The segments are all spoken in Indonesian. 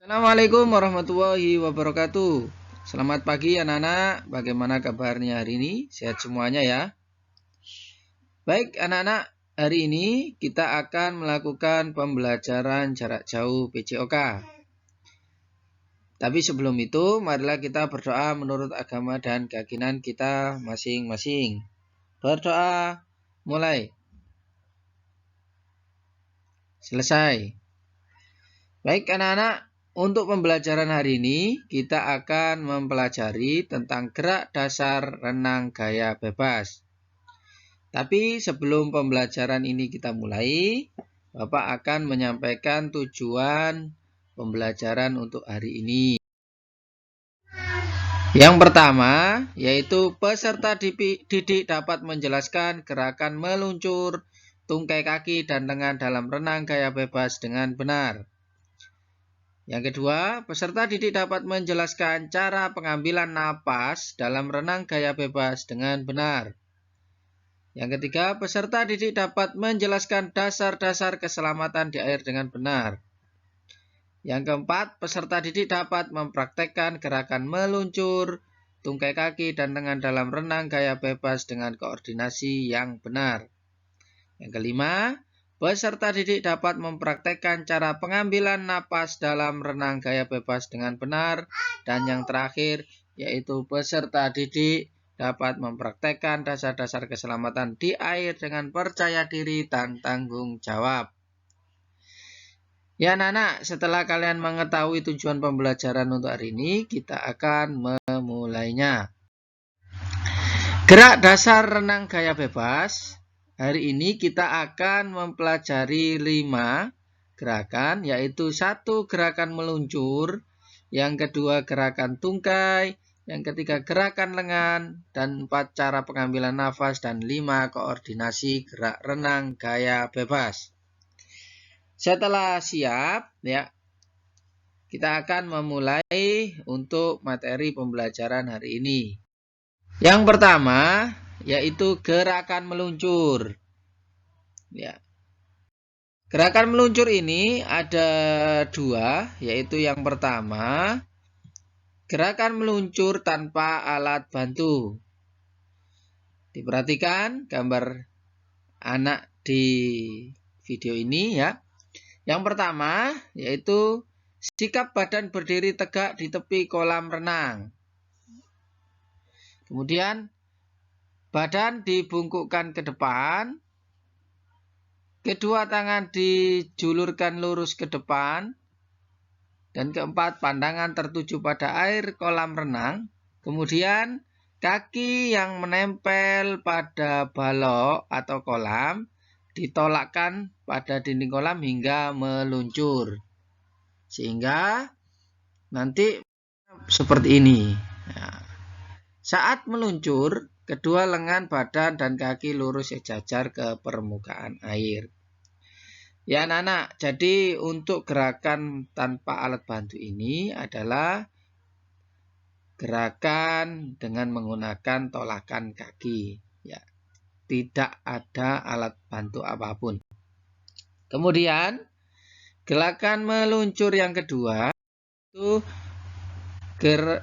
Assalamualaikum warahmatullahi wabarakatuh. Selamat pagi anak-anak. Bagaimana kabarnya hari ini? Sehat semuanya ya. Baik anak-anak, hari ini kita akan melakukan pembelajaran jarak jauh PJOK. Tapi sebelum itu, marilah kita berdoa menurut agama dan keyakinan kita masing-masing. Berdoa, mulai. Selesai. Baik anak-anak, untuk pembelajaran hari ini kita akan mempelajari tentang gerak dasar renang gaya bebas. Tapi sebelum pembelajaran ini kita mulai, Bapak akan menyampaikan tujuan pembelajaran untuk hari ini. Yang pertama, yaitu peserta didik dapat menjelaskan gerakan meluncur, tungkai kaki dan lengan dalam renang gaya bebas dengan benar. Yang kedua, peserta didik dapat menjelaskan cara pengambilan napas dalam renang gaya bebas dengan benar. Yang ketiga, peserta didik dapat menjelaskan dasar-dasar keselamatan di air dengan benar. Yang keempat, peserta didik dapat mempraktekkan gerakan meluncur, tungkai kaki dan lengan dalam renang gaya bebas dengan koordinasi yang benar. Yang kelima, peserta didik dapat mempraktekkan cara pengambilan napas dalam renang gaya bebas dengan benar. Dan yang terakhir, yaitu peserta didik dapat mempraktekkan dasar-dasar keselamatan di air dengan percaya diri dan tanggung jawab. Ya anak-anak, setelah kalian mengetahui tujuan pembelajaran untuk hari ini, kita akan memulainya. Gerak dasar renang gaya bebas. Hari ini kita akan mempelajari 5 gerakan, yaitu 1 gerakan meluncur, yang kedua gerakan tungkai, yang ketiga gerakan lengan, dan 4 cara pengambilan nafas, dan 5 koordinasi gerak renang gaya bebas. Setelah siap, ya, kita akan memulai untuk materi pembelajaran hari ini. Yang pertama, yaitu gerakan meluncur. Ya. Gerakan meluncur ini ada 2, yaitu yang pertama, gerakan meluncur tanpa alat bantu. Diperhatikan gambar anak di video ini ya. Yang pertama, yaitu sikap badan berdiri tegak di tepi kolam renang. Kemudian, badan dibungkukkan ke depan, kedua tangan dijulurkan lurus ke depan, dan keempat, pandangan tertuju pada air kolam renang. Kemudian, kaki yang menempel pada balok atau kolam ditolakkan pada dinding kolam hingga meluncur. Sehingga nanti seperti ini. Nah, saat meluncur, kedua lengan, badan, dan kaki lurus sejajar ke permukaan air. Ya anak-anak, jadi untuk gerakan tanpa alat bantu ini adalah gerakan dengan menggunakan tolakan kaki. Ya, tidak ada alat bantu apapun. Kemudian, gerakan meluncur yang kedua, itu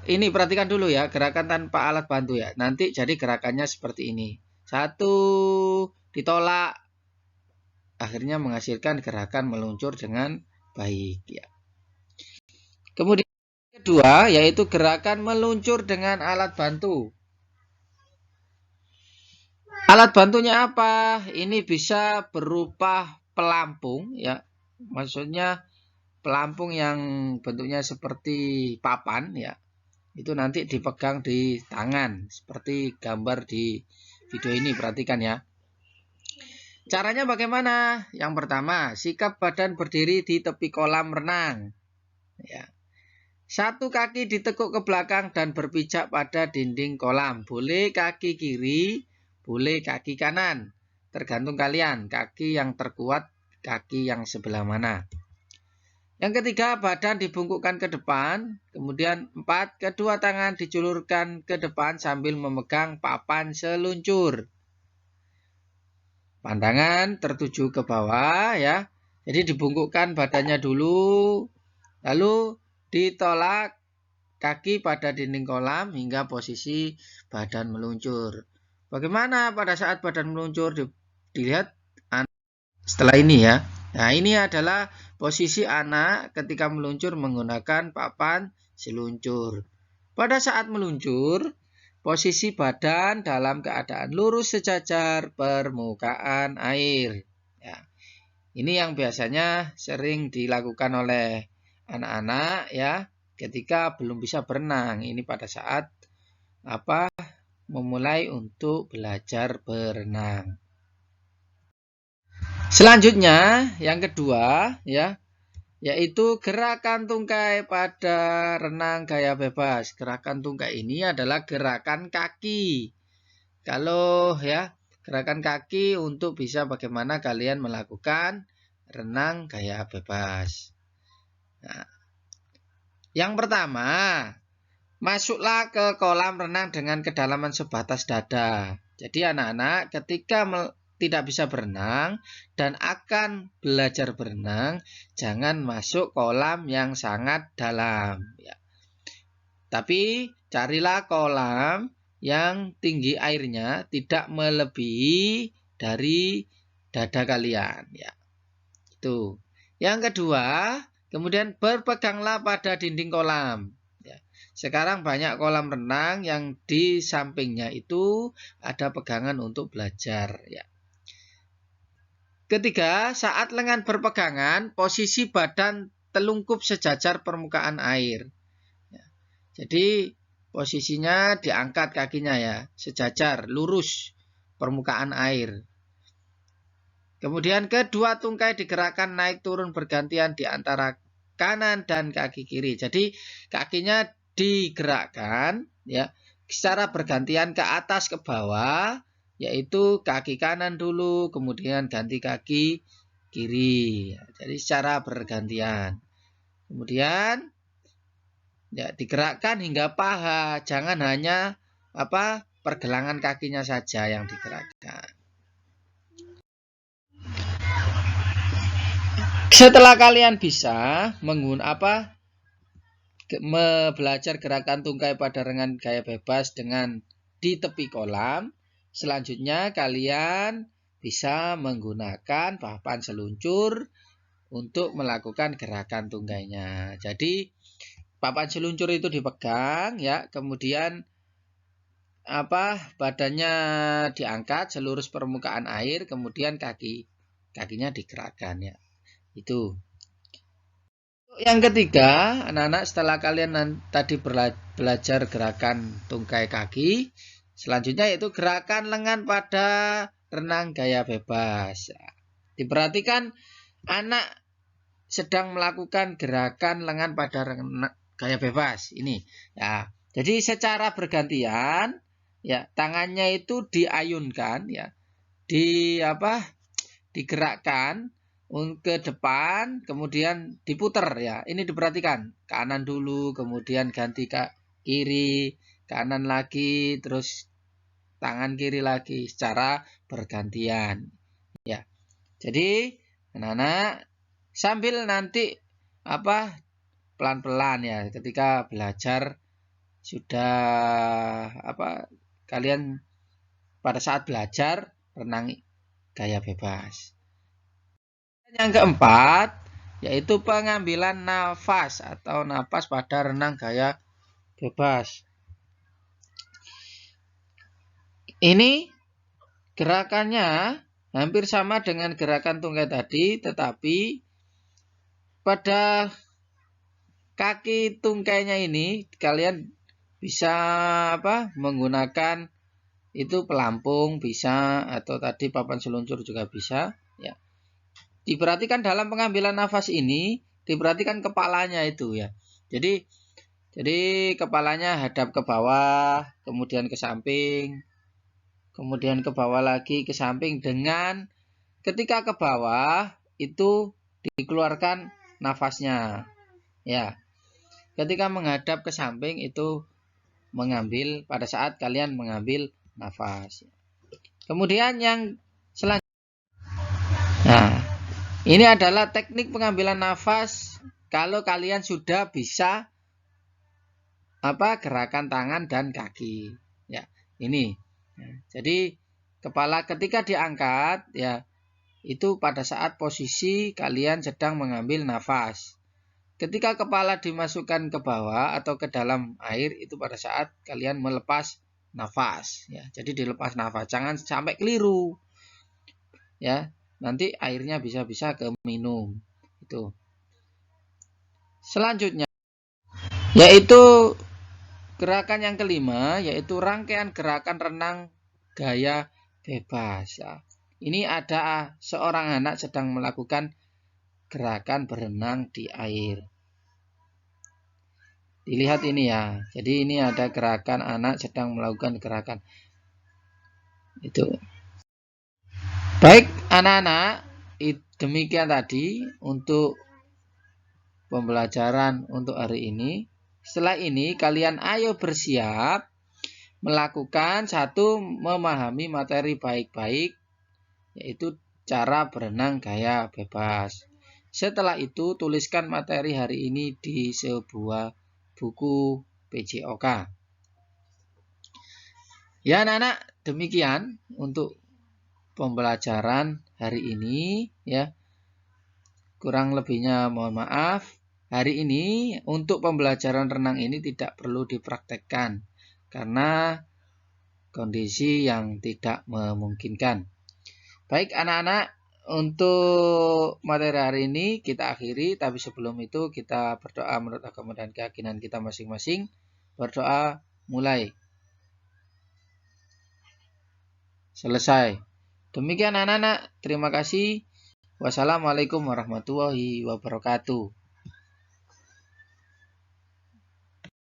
ini perhatikan dulu ya, gerakan tanpa alat bantu ya. Nanti jadi gerakannya seperti ini. 1, ditolak. Akhirnya menghasilkan gerakan meluncur dengan baik ya. Kemudian kedua, yaitu gerakan meluncur dengan alat bantu. Alat bantunya apa? Ini bisa berupa pelampung ya. Maksudnya pelampung yang bentuknya seperti papan ya. Itu nanti dipegang di tangan seperti gambar di video ini, perhatikan ya. Caranya bagaimana? Yang pertama, sikap badan berdiri di tepi kolam renang. Ya. 1 kaki ditekuk ke belakang dan berpijak pada dinding kolam. Boleh kaki kiri, boleh kaki kanan. Tergantung kalian, kaki yang terkuat, kaki yang sebelah mana. Yang ketiga, badan dibungkukkan ke depan. Kemudian 4, kedua tangan dijulurkan ke depan sambil memegang papan seluncur. Pandangan tertuju ke bawah ya. Jadi dibungkukkan badannya dulu. Lalu ditolak kaki pada dinding kolam hingga posisi badan meluncur. Bagaimana pada saat badan meluncur? Dilihat setelah ini ya. Nah, ini adalah posisi anak ketika meluncur menggunakan papan seluncur. Pada saat meluncur, posisi badan dalam keadaan lurus sejajar permukaan air. Ya. Ini yang biasanya sering dilakukan oleh anak-anak ya ketika belum bisa berenang. Ini pada saat memulai untuk belajar berenang. Selanjutnya, yang kedua ya, yaitu gerakan tungkai pada renang gaya bebas. Gerakan tungkai ini adalah gerakan kaki. Kalau ya, gerakan kaki untuk bisa bagaimana kalian melakukan renang gaya bebas. Nah, yang pertama, masuklah ke kolam renang dengan kedalaman sebatas dada. Jadi anak-anak ketika tidak bisa berenang dan akan belajar berenang, jangan masuk kolam yang sangat dalam. Ya. Tapi carilah kolam yang tinggi airnya tidak melebihi dari dada kalian. Ya. Itu. Yang kedua, kemudian berpeganglah pada dinding kolam. Ya. Sekarang banyak kolam renang yang di sampingnya itu ada pegangan untuk belajar. Ya. Ketiga, saat lengan berpegangan, posisi badan telungkup sejajar permukaan air. Ya. Jadi posisinya diangkat kakinya ya, sejajar, lurus permukaan air. Kemudian kedua tungkai digerakkan naik turun bergantian di antara kanan dan kaki kiri. Jadi kakinya digerakkan ya secara bergantian ke atas ke bawah. Yaitu kaki kanan dulu, kemudian ganti kaki kiri. Jadi secara bergantian. Kemudian ya digerakkan hingga paha. Jangan hanya pergelangan kakinya saja yang digerakkan. Setelah kalian bisa belajar gerakan tungkai pada renang gaya bebas dengan di tepi kolam. Selanjutnya kalian bisa menggunakan papan seluncur untuk melakukan gerakan tungkainya. Jadi papan seluncur itu dipegang ya, kemudian badannya diangkat selurus permukaan air, kemudian kakinya digerakkan ya. Itu. Yang ketiga, anak-anak setelah kalian tadi belajar gerakan tungkai kaki, selanjutnya yaitu gerakan lengan pada renang gaya bebas. Diperhatikan anak sedang melakukan gerakan lengan pada renang gaya bebas ini. Ya, jadi secara bergantian ya tangannya itu diayunkan ya, digerakkan ke depan, kemudian diputer ya. Ini diperhatikan kanan dulu, kemudian ganti ke kiri, kanan lagi, terus tangan kiri lagi secara bergantian. Ya. Jadi anak-anak sambil nanti pelan-pelan ya ketika belajar sudah kalian pada saat belajar renang gaya bebas. Yang keempat yaitu pengambilan nafas atau napas pada renang gaya bebas. Ini gerakannya hampir sama dengan gerakan tungkai tadi, tetapi pada kaki tungkainya ini kalian bisa menggunakan itu pelampung bisa, atau tadi papan seluncur juga bisa ya. Diperhatikan dalam pengambilan nafas ini, diperhatikan kepalanya itu ya. Jadi kepalanya hadap ke bawah, kemudian ke samping, kemudian ke bawah lagi, ke samping, dengan ketika ke bawah itu dikeluarkan nafasnya. Ya. Ketika menghadap ke samping itu mengambil pada saat kalian mengambil nafas. Kemudian yang selanjutnya. Nah, ini adalah teknik pengambilan nafas kalau kalian sudah bisa gerakan tangan dan kaki. Ya, ini. Jadi kepala ketika diangkat ya itu pada saat posisi kalian sedang mengambil nafas. Ketika kepala dimasukkan ke bawah atau ke dalam air itu pada saat kalian melepas nafas ya. Jadi dilepas nafas, jangan sampai keliru. Ya, nanti airnya bisa-bisa ke minum. Itu. Selanjutnya yaitu gerakan yang kelima, yaitu rangkaian gerakan renang gaya bebas. Ya. Ini ada seorang anak sedang melakukan gerakan berenang di air. Dilihat ini ya. Jadi ini ada gerakan anak sedang melakukan gerakan. Itu. Baik anak-anak, demikian tadi untuk pembelajaran untuk hari ini. Setelah ini kalian ayo bersiap melakukan satu, memahami materi baik-baik, yaitu cara berenang gaya bebas. Setelah itu tuliskan materi hari ini di sebuah buku PJOK. Ya anak-anak, demikian untuk pembelajaran hari ini ya. Kurang lebihnya mohon maaf. Hari ini untuk pembelajaran renang ini tidak perlu dipraktekkan karena kondisi yang tidak memungkinkan. Baik anak-anak, untuk materi hari ini kita akhiri, tapi sebelum itu kita berdoa menurut agama dan keyakinan kita masing-masing. Berdoa mulai. Selesai. Demikian anak-anak, terima kasih. Wassalamualaikum warahmatullahi wabarakatuh.